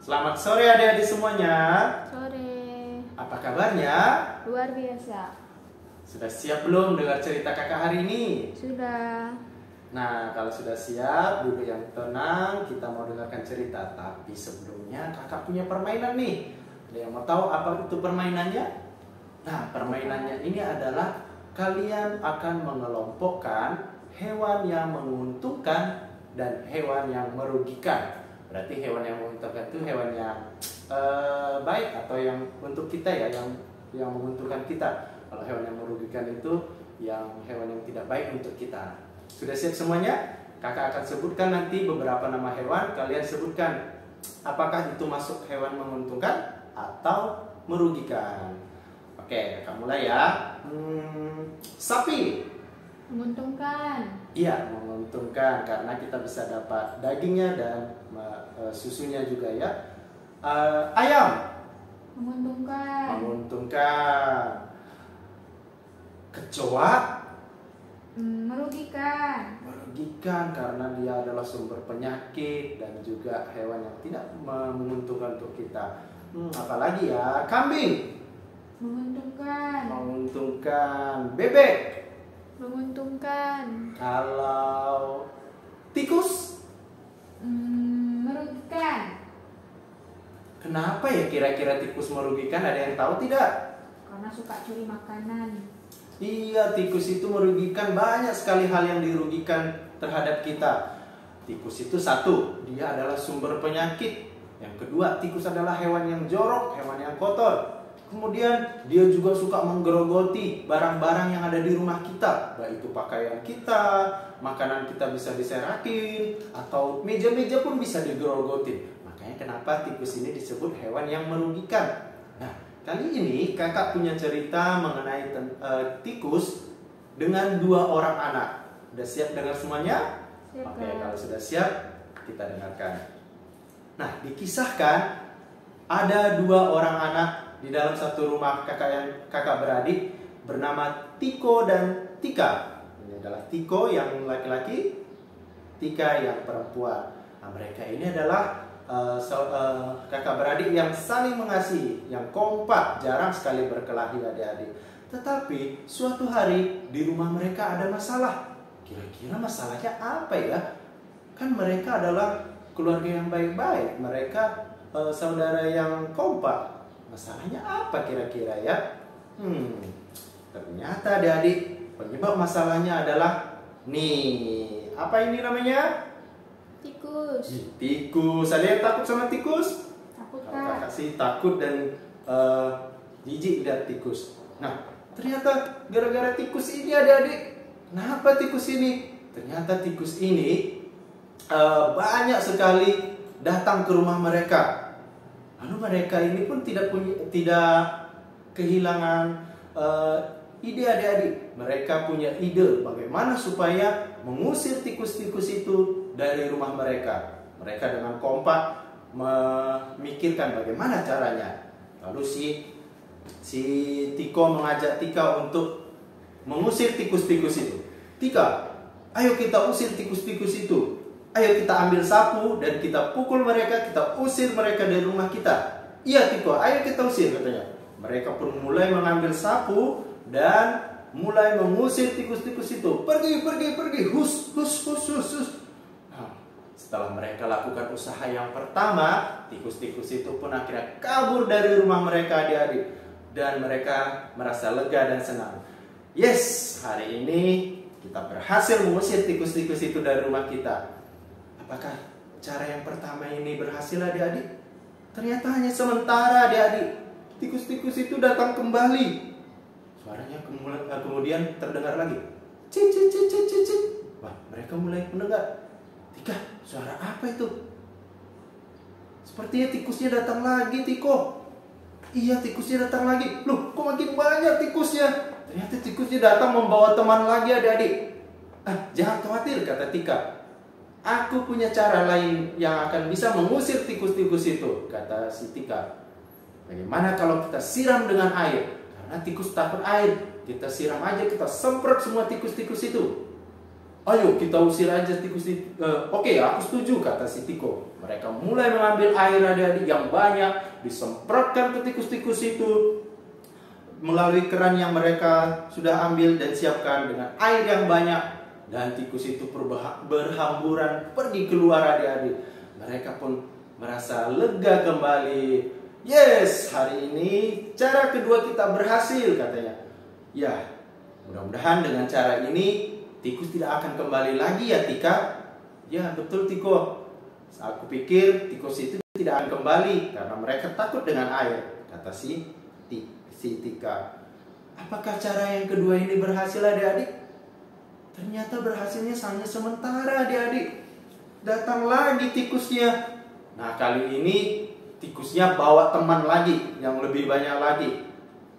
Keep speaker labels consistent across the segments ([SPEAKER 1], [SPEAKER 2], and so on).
[SPEAKER 1] Selamat sore adik-adik semuanya.
[SPEAKER 2] Sore.
[SPEAKER 1] Apa kabarnya?
[SPEAKER 2] Luar biasa.
[SPEAKER 1] Sudah siap belum dengar cerita kakak hari ini?
[SPEAKER 2] Sudah.
[SPEAKER 1] Nah, kalau sudah siap, duduk yang tenang, kita mau dengarkan cerita. Tapi sebelumnya kakak punya permainan nih. Ada yang mau tahu apa itu permainannya? Nah, permainannya ini adalah kalian akan mengelompokkan hewan yang menguntungkan dan hewan yang merugikan. Berarti hewan yang menguntungkan itu hewan yang baik atau yang untuk kita ya, yang menguntungkan kita. Kalau hewan yang merugikan itu yang hewan yang tidak baik untuk kita. Sudah siap semuanya? Kakak akan sebutkan nanti beberapa nama hewan. Kalian sebutkan apakah itu masuk hewan menguntungkan atau merugikan. Oke, kakak mulai ya. Sapi.
[SPEAKER 2] Menguntungkan.
[SPEAKER 1] Iya, menguntungkan karena kita bisa dapat dagingnya dan susunya juga ya. Ayam.
[SPEAKER 2] Menguntungkan.
[SPEAKER 1] Menguntungkan. Kecoa.
[SPEAKER 2] Merugikan.
[SPEAKER 1] Merugikan karena dia adalah sumber penyakit dan juga hewan yang tidak menguntungkan untuk kita. Apalagi ya, kambing.
[SPEAKER 2] Menguntungkan.
[SPEAKER 1] Menguntungkan. Bebek.
[SPEAKER 2] Menguntungkan.
[SPEAKER 1] Kalau tikus.
[SPEAKER 2] Merugikan.
[SPEAKER 1] Kenapa ya kira-kira tikus merugikan? Ada yang tahu tidak?
[SPEAKER 2] Karena suka curi makanan.
[SPEAKER 1] Iya, tikus itu merugikan. Banyak sekali hal yang dirugikan terhadap kita. Tikus itu satu, dia adalah sumber penyakit. Yang kedua, tikus adalah hewan yang jorok, hewan yang kotor. Kemudian dia juga suka menggerogoti barang-barang yang ada di rumah kita. Baik itu pakaian kita, makanan kita bisa diserakin, atau meja-meja pun bisa digerogoti. Makanya kenapa tikus ini disebut hewan yang merugikan. Nah, kali ini kakak punya cerita mengenai tikus dengan 2 orang anak. Udah siap dengar semuanya?
[SPEAKER 2] Siap.
[SPEAKER 1] Oke, kalau sudah siap, kita dengarkan. Nah, dikisahkan ada 2 orang anak di dalam satu rumah kakak beradik bernama Tiko dan Tika. Ini adalah Tiko yang laki-laki, Tika yang perempuan. Nah, mereka ini adalah kakak beradik yang saling mengasihi, yang kompak, jarang sekali berkelahi adik-adik. Tetapi suatu hari di rumah mereka ada masalah. Kira-kira masalahnya apa ya? Kan mereka adalah keluarga yang baik-baik, mereka saudara yang kompak. Masalahnya apa kira-kira ya? Ternyata adik-adik penyebab masalahnya adalah nih, apa ini namanya?
[SPEAKER 2] Tikus.
[SPEAKER 1] Tikus. Ada yang takut sama tikus?
[SPEAKER 2] Takut,
[SPEAKER 1] Kakak
[SPEAKER 2] Kak.
[SPEAKER 1] sih takut dan jijik lihat tikus. Nah, ternyata gara-gara tikus ini adik-adik. Kenapa tikus ini? Ternyata tikus ini banyak sekali datang ke rumah mereka. Lalu mereka ini pun tidak kehilangan ide adik-adik. Mereka punya ide bagaimana supaya mengusir tikus-tikus itu dari rumah mereka. Mereka dengan kompak memikirkan bagaimana caranya. Lalu si Tiko mengajak Tika untuk mengusir tikus-tikus itu. Tika, ayo kita usir tikus-tikus itu. Ayo kita ambil sapu dan kita pukul mereka, kita usir mereka dari rumah kita. Iya Tiko, ayo kita usir katanya. Mereka pun mulai mengambil sapu dan mulai mengusir tikus-tikus itu. Pergi, hus. Nah, setelah mereka lakukan usaha yang pertama, tikus-tikus itu pun akhirnya kabur dari rumah mereka adik-adik. Dan mereka merasa lega dan senang. Yes, hari ini kita berhasil mengusir tikus-tikus itu dari rumah kita. Apakah cara yang pertama ini berhasil adik-adik? Ternyata hanya sementara adik-adik. Tikus-tikus itu datang kembali. Suaranya kemudian terdengar lagi. Cik. Wah, mereka mulai mendengar. Tika, suara apa itu? Sepertinya tikusnya datang lagi, Tiko. Iya, tikusnya datang lagi. Loh, kok makin banyak tikusnya? Ternyata tikusnya datang membawa teman lagi adik-adik. Jangan khawatir, kata Tika. Aku punya cara lain yang akan bisa mengusir tikus-tikus itu, kata si Tika. Bagaimana kalau kita siram dengan air? Karena tikus takut air. Kita siram aja, kita semprot semua tikus-tikus itu. Ayo kita usir aja tikus itu. Oke, aku setuju, kata si Tiko. Mereka mulai mengambil air adik-adik yang banyak, disemprotkan ke tikus-tikus itu melalui keran yang mereka sudah ambil dan siapkan dengan air yang banyak. Dan tikus itu berhamburan pergi keluar adik-adik. Mereka pun merasa lega kembali. Yes, hari ini cara kedua kita berhasil, katanya. Ya, mudah-mudahan dengan cara ini tikus tidak akan kembali lagi ya, Tika. Ya, betul, Tiko. Aku pikir tikus itu tidak akan kembali karena mereka takut dengan air, kata si Tika. Apakah cara yang kedua ini berhasil, adik-adik? Ternyata berhasilnya hanya sementara, adik-adik. Datang lagi tikusnya. Nah, kali ini tikusnya bawa teman lagi yang lebih banyak lagi.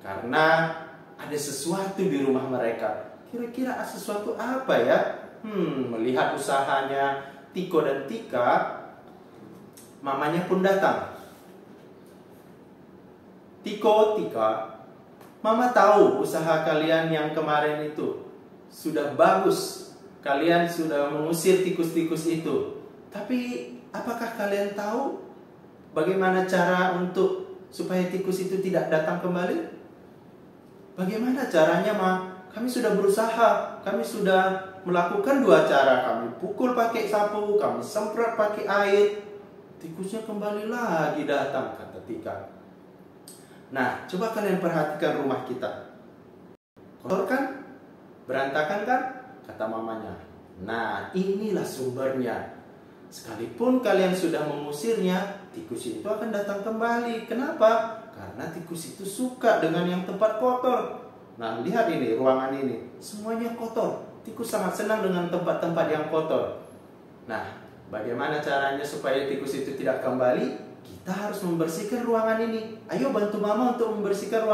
[SPEAKER 1] Karena ada sesuatu di rumah mereka. Kira-kira sesuatu apa ya? Melihat usahanya Tiko dan Tika, mamanya pun datang. Tiko, Tika, Mama tahu usaha kalian yang kemarin itu sudah bagus. Kalian sudah mengusir tikus-tikus itu. Tapi apakah kalian tahu bagaimana cara supaya tikus itu tidak datang kembali? Bagaimana caranya, Ma? Kami sudah berusaha, kami sudah melakukan dua cara. Kami pukul pakai sapu, kami semprot pakai air. Tikusnya kembali lagi datang, kata Tika. Nah, coba kalian perhatikan rumah kita. Kotor kan? Berantakan kan? Kata mamanya. Nah, inilah sumbernya. Sekalipun kalian sudah mengusirnya, tikus itu akan datang kembali. Kenapa? Karena tikus itu suka dengan yang tempat kotor. Nah, lihat ini, ruangan ini. Semuanya kotor. Tikus sangat senang dengan tempat-tempat yang kotor. Nah, bagaimana caranya supaya tikus itu tidak kembali? Kita harus membersihkan ruangan ini. Ayo bantu Mama untuk membersihkan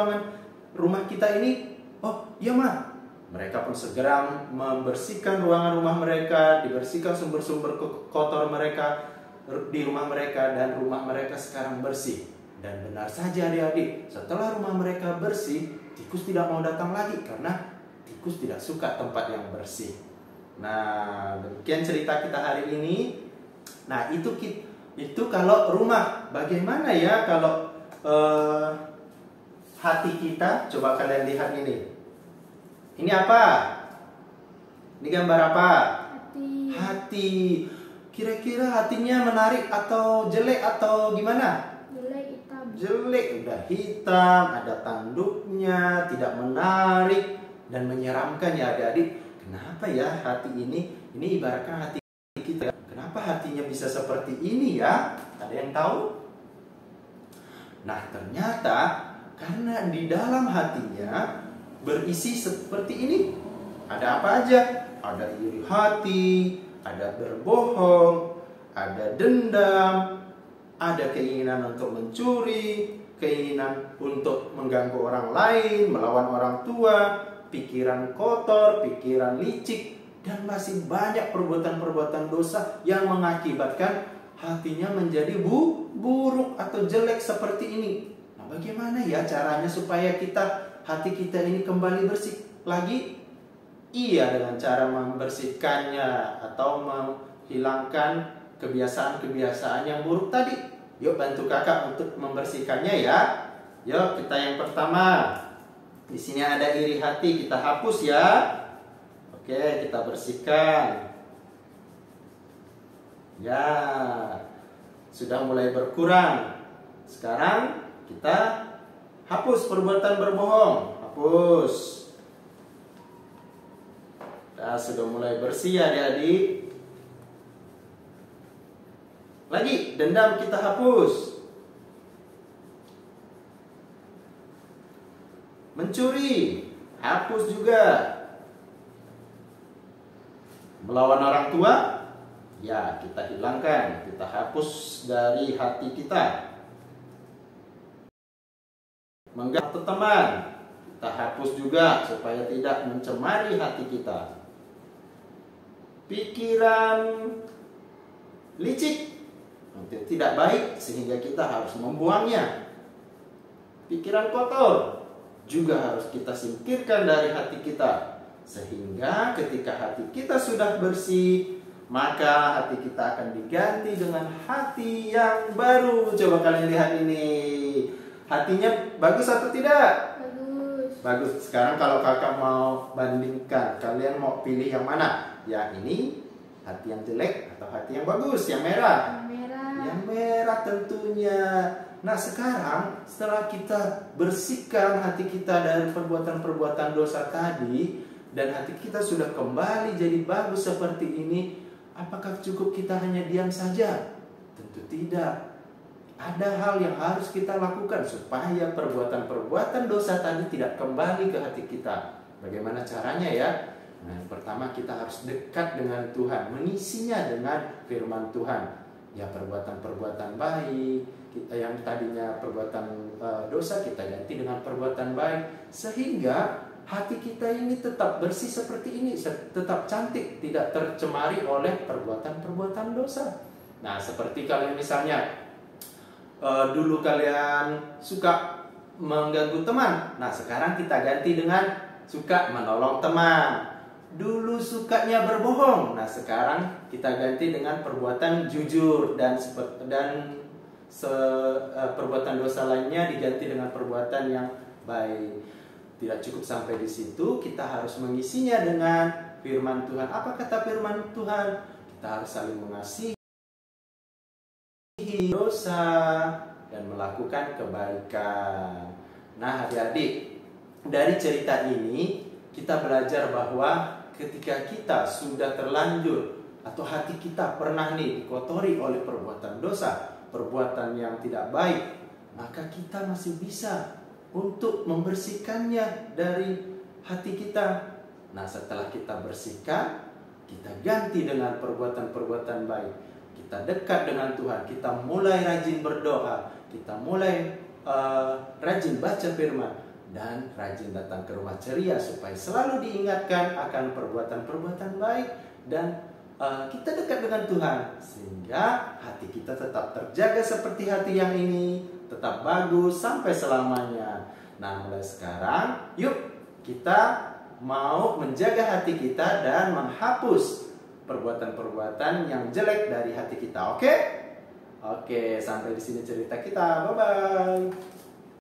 [SPEAKER 1] rumah kita ini. Oh, iya, Ma. Mereka pun segera membersihkan ruangan rumah mereka, dibersihkan sumber-sumber kotor mereka di rumah mereka, dan rumah mereka sekarang bersih. Dan benar saja, adik-adik, setelah rumah mereka bersih, tikus tidak mau datang lagi karena tikus tidak suka tempat yang bersih. Nah, demikian cerita kita hari ini. Nah, itu kalau rumah. Bagaimana ya kalau hati kita? Coba kalian lihat ini. Ini apa? Ini gambar apa? Hati. Kira-kira hatinya menarik atau jelek atau gimana?
[SPEAKER 2] Jelek, hitam.
[SPEAKER 1] Jelek, udah hitam, ada tanduknya, tidak menarik dan menyeramkan ya, adik-adik. Kenapa ya hati ini? Ini ibaratkan hati kita. Kenapa hatinya bisa seperti ini ya? Ada yang tahu? Nah, ternyata karena di dalam hatinya berisi seperti ini. Ada apa aja? Ada iri hati, ada berbohong, ada dendam, ada keinginan untuk mencuri, keinginan untuk mengganggu orang lain, melawan orang tua, pikiran kotor, pikiran licik, dan masih banyak perbuatan-perbuatan dosa yang mengakibatkan hatinya menjadi buruk atau jelek seperti ini. Nah, bagaimana ya caranya supaya hati kita ini kembali bersih lagi? Iya, dengan cara membersihkannya atau menghilangkan kebiasaan-kebiasaan yang buruk tadi. Yuk bantu kakak untuk membersihkannya ya. Yuk, kita yang pertama. Di sini ada iri hati, kita hapus ya. Oke, kita bersihkan. Ya, sudah mulai berkurang. Sekarang kita hapus perbuatan berbohong. Hapus. Nah, sudah mulai bersih ya, adik-adik. Lagi, dendam kita hapus. Mencuri, hapus juga. Melawan orang tua, ya kita hilangkan. Kita hapus dari hati kita. Mengganggu teman, kita hapus juga supaya tidak mencemari hati kita. Pikiran licik, tidak baik sehingga kita harus membuangnya. Pikiran kotor juga harus kita singkirkan dari hati kita Sehingga ketika hati kita sudah bersih, maka hati kita akan diganti dengan hati yang baru. Coba kalian lihat ini. Hatinya bagus atau tidak?
[SPEAKER 2] Bagus.
[SPEAKER 1] Bagus. Sekarang kalau kakak mau bandingkan, kalian mau pilih yang mana? Yang ini hati yang jelek atau hati yang bagus? Yang merah?
[SPEAKER 2] Yang merah.
[SPEAKER 1] Yang merah tentunya. Nah sekarang setelah kita bersihkan hati kita dari perbuatan-perbuatan dosa tadi, dan hati kita sudah kembali jadi bagus seperti ini, apakah cukup kita hanya diam saja? Tentu tidak. Ada hal yang harus kita lakukan supaya perbuatan-perbuatan dosa tadi tidak kembali ke hati kita. Bagaimana caranya ya? Nah, yang pertama kita harus dekat dengan Tuhan, mengisinya dengan firman Tuhan. Ya, perbuatan-perbuatan baik, kita yang tadinya perbuatan dosa kita ganti dengan perbuatan baik, sehingga hati kita ini tetap bersih seperti ini, tetap cantik, tidak tercemari oleh perbuatan-perbuatan dosa. Nah, seperti kalian misalnya dulu kalian suka mengganggu teman. Nah, sekarang kita ganti dengan suka menolong teman. Dulu sukanya berbohong. Nah, sekarang kita ganti dengan perbuatan jujur dan perbuatan dosa lainnya diganti dengan perbuatan yang baik. Tidak cukup sampai di situ, kita harus mengisinya dengan firman Tuhan. Apa kata firman Tuhan? Kita harus saling mengasihi dosa dan melakukan kebaikan. Nah, adik-adik, dari cerita ini kita belajar bahwa ketika kita sudah terlanjur atau hati kita pernah dikotori oleh perbuatan dosa, perbuatan yang tidak baik, maka kita masih bisa untuk membersihkannya dari hati kita. Nah, setelah kita bersihkan, kita ganti dengan perbuatan-perbuatan baik. Kita dekat dengan Tuhan, kita mulai rajin berdoa, kita mulai rajin baca firman, dan rajin datang ke rumah ceria supaya selalu diingatkan akan perbuatan-perbuatan baik, dan kita dekat dengan Tuhan sehingga hati kita tetap terjaga seperti hati yang ini, tetap bagus sampai selamanya. Nah, mulai sekarang yuk kita mau menjaga hati kita dan menghapus perbuatan-perbuatan yang jelek dari hati kita. Oke? Oke, sampai di sini cerita kita. Bye bye.